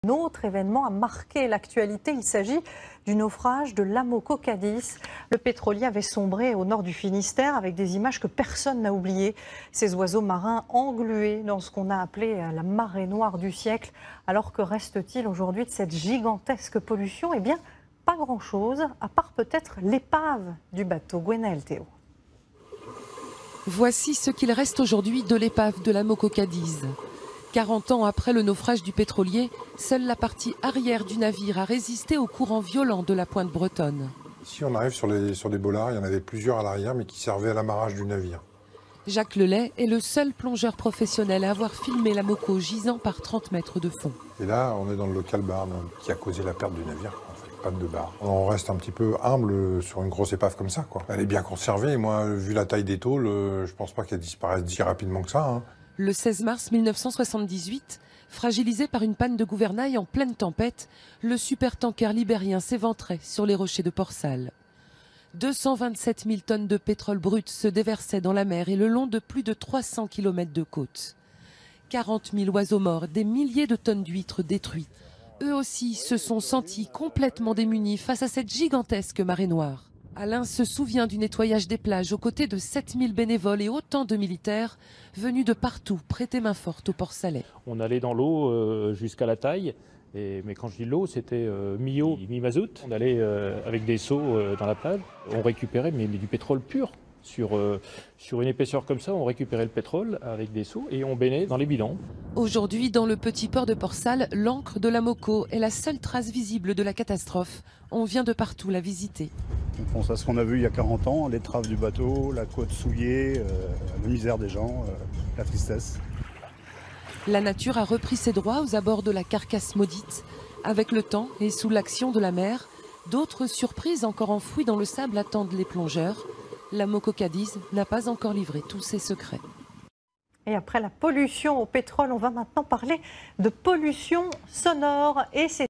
Un autre événement a marqué l'actualité. Il s'agit du naufrage de l'Amoco Cadiz. Le pétrolier avait sombré au nord du Finistère avec des images que personne n'a oubliées. Ces oiseaux marins englués dans ce qu'on a appelé la marée noire du siècle. Alors que reste-t-il aujourd'hui de cette gigantesque pollution? Eh bien, pas grand-chose, à part peut-être l'épave du bateau Gwenel, Théo. Voici ce qu'il reste aujourd'hui de l'épave de l'Amoco Cadiz. 40 ans après le naufrage du pétrolier, seule la partie arrière du navire a résisté aux courants violents de la pointe bretonne. Ici, on arrive sur des bollards, il y en avait plusieurs à l'arrière, mais qui servaient à l'amarrage du navire. Jacques Lelay est le seul plongeur professionnel à avoir filmé l'Amoco gisant par 30 mètres de fond. Et là, on est dans le local bar qui a causé la perte du navire, en fait, panne de bar. On reste un petit peu humble sur une grosse épave comme ça, quoi. Elle est bien conservée, et moi, vu la taille des tôles, je pense pas qu'elle disparaisse si rapidement que ça, hein. Le 16 mars 1978, fragilisé par une panne de gouvernail en pleine tempête, le supertanker libérien s'éventrait sur les rochers de Port-Salle. 227 000 tonnes de pétrole brut se déversaient dans la mer et le long de plus de 300 km de côte. 40 000 oiseaux morts, des milliers de tonnes d'huîtres détruites. Eux aussi se sont sentis complètement démunis face à cette gigantesque marée noire. Alain se souvient du nettoyage des plages aux côtés de 7000 bénévoles et autant de militaires venus de partout prêter main forte au port salais. On allait dans l'eau jusqu'à la taille, mais quand je dis l'eau, c'était mi-eau, mi-mazout. On allait avec des seaux dans la plage, on récupérait mais du pétrole pur. Sur une épaisseur comme ça, on récupérait le pétrole avec des seaux et on baignait dans les bidons. Aujourd'hui, dans le petit port de Port-Salle, l'ancre de l'Amoco est la seule trace visible de la catastrophe. On vient de partout la visiter. On pense à ce qu'on a vu il y a 40 ans, l'étrave du bateau, la côte souillée, la misère des gens, la tristesse. La nature a repris ses droits aux abords de la carcasse maudite. Avec le temps et sous l'action de la mer, d'autres surprises encore enfouies dans le sable attendent les plongeurs. L'Amoco Cadiz n'a pas encore livré tous ses secrets. Et après la pollution au pétrole, on va maintenant parler de pollution sonore. Et c'est